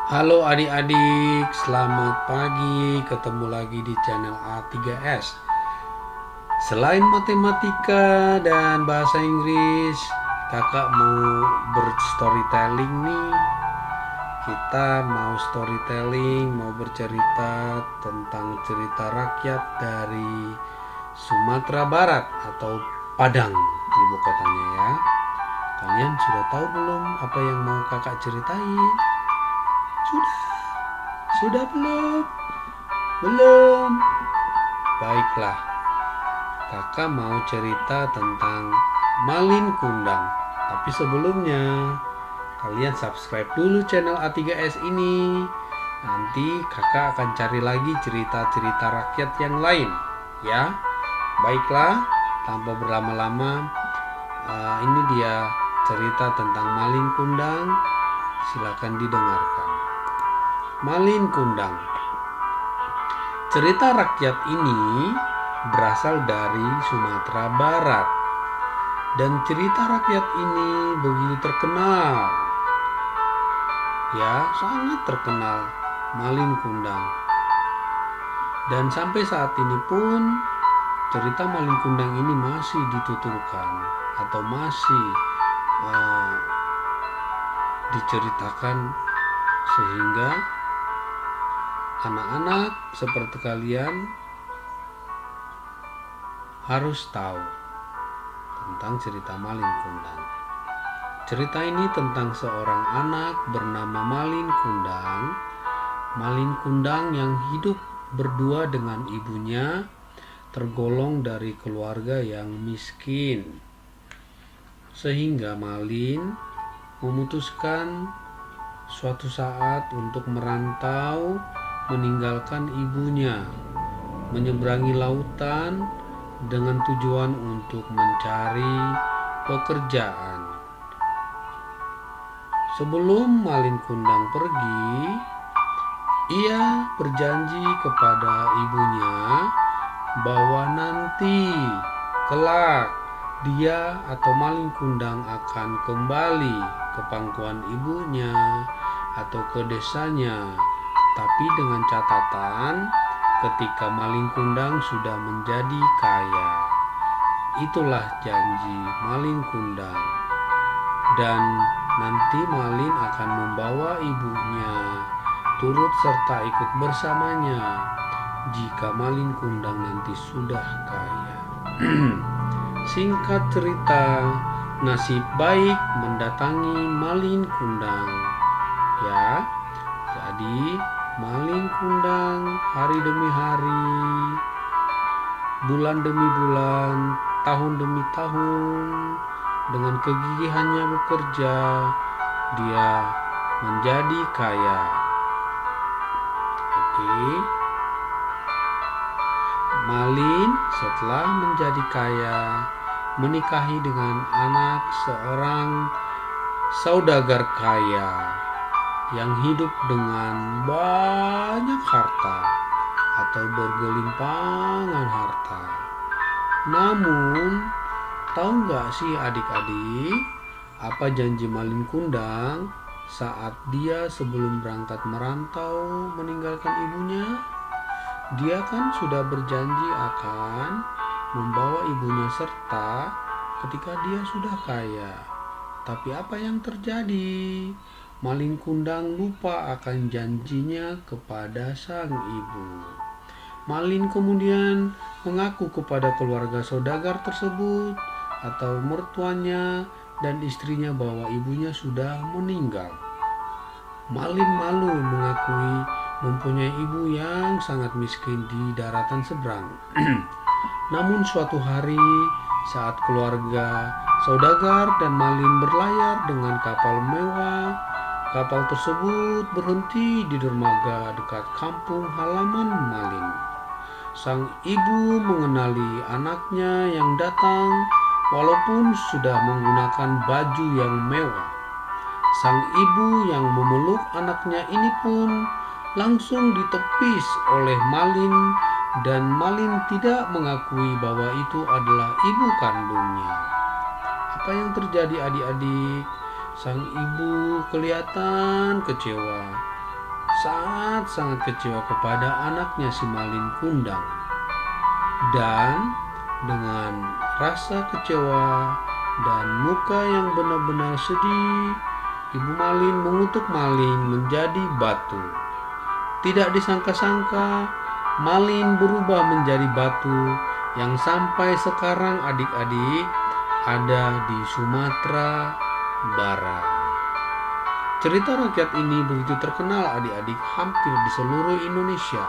Halo adik-adik, selamat pagi. Ketemu lagi di channel A3S. Selain matematika dan bahasa Inggris, kakak mau berstorytelling nih. Kita mau storytelling, mau bercerita tentang cerita rakyat dari Sumatera Barat atau Padang, ibu kotanya ya. Kalian sudah tahu belum apa yang mau kakak ceritain? Sudah? Sudah belum? Belum. Baiklah, kakak mau cerita tentang Malin Kundang. Tapi sebelumnya, kalian subscribe dulu channel A3S ini. Nanti kakak akan cari lagi cerita-cerita rakyat yang lain. Ya, baiklah, tanpa berlama-lama, ini dia cerita tentang Malin Kundang. Silakan didengarkan. Malin Kundang. Cerita rakyat ini berasal dari Sumatera Barat, dan cerita rakyat ini begitu terkenal. Ya, sangat terkenal, Malin Kundang. Dan sampai saat ini pun cerita Malin Kundang ini masih dituturkan atau masih diceritakan, sehingga anak-anak seperti kalian harus tahu tentang cerita Malin Kundang. Cerita ini tentang seorang anak bernama Malin Kundang. Malin Kundang yang hidup berdua dengan ibunya, tergolong dari keluarga yang miskin. Sehingga Malin memutuskan suatu saat untuk merantau, meninggalkan ibunya, menyeberangi lautan dengan tujuan untuk mencari pekerjaan. Sebelum Malin Kundang pergi, ia berjanji kepada ibunya bahwa nanti kelak dia atau Malin Kundang akan kembali ke pangkuan ibunya atau ke desanya, tapi dengan catatan ketika Malin Kundang sudah menjadi kaya. Itulah janji Malin Kundang. Dan nanti Malin akan membawa ibunya turut serta ikut bersamanya jika Malin Kundang nanti sudah kaya. Singkat cerita, nasib baik mendatangi Malin Kundang. Ya, jadi Malin Kundang hari demi hari, bulan demi bulan, tahun demi tahun, dengan kegigihannya bekerja, dia menjadi kaya. Oke. Malin setelah menjadi kaya menikahi dengan anak seorang saudagar kaya yang hidup dengan banyak harta atau bergelimpangan harta. Namun, tahu nggak sih adik-adik, apa janji Malin Kundang saat dia sebelum berangkat merantau meninggalkan ibunya? Dia kan sudah berjanji akan membawa ibunya serta ketika dia sudah kaya. Tapi apa yang terjadi? Malin Kundang lupa akan janjinya kepada sang ibu. Malin kemudian mengaku kepada keluarga saudagar tersebut atau mertuanya dan istrinya bahwa ibunya sudah meninggal. Malin malu mengakui mempunyai ibu yang sangat miskin di daratan seberang. Namun suatu hari saat keluarga saudagar dan Malin berlayar dengan kapal mewah, kapal tersebut berhenti di dermaga dekat kampung halaman Malin. Sang ibu mengenali anaknya yang datang walaupun sudah menggunakan baju yang mewah. Sang ibu yang memeluk anaknya ini pun langsung ditepis oleh Malin, dan Malin tidak mengakui bahwa itu adalah ibu kandungnya. Apa yang terjadi adik-adik? Sang ibu kelihatan kecewa. sangat-sangat kecewa kepada anaknya si Malin Kundang. Dan dengan rasa kecewa dan muka yang benar-benar sedih, Ibu Malin mengutuk Malin menjadi batu. Tidak disangka-sangka, Malin berubah menjadi batu yang sampai sekarang adik-adik ada di Sumatera Barat. Cerita rakyat ini begitu terkenal adik-adik hampir di seluruh Indonesia.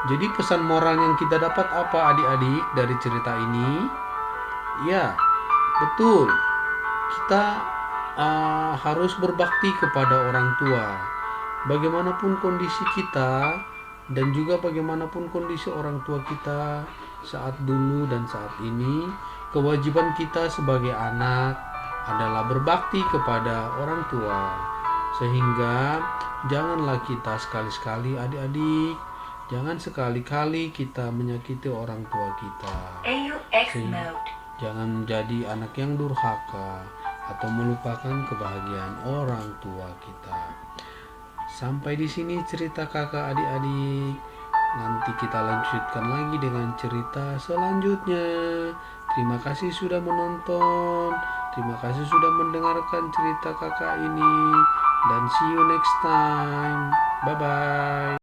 Jadi pesan moral yang kita dapat apa adik-adik dari cerita ini? Ya, betul. Kita harus berbakti kepada orang tua. Bagaimanapun kondisi kita dan juga bagaimanapun kondisi orang tua kita saat dulu dan saat ini, kewajiban kita sebagai anak adalah berbakti kepada orang tua. Sehingga janganlah kita sekali-sekali adik-adik, jangan sekali-kali kita menyakiti orang tua kita. Jangan menjadi anak yang durhaka atau melupakan kebahagiaan orang tua kita. Sampai di sini cerita kakak adik-adik. Nanti kita lanjutkan lagi dengan cerita selanjutnya. Terima kasih sudah menonton. Terima kasih sudah mendengarkan cerita kakak ini. Dan see you next time. Bye-bye.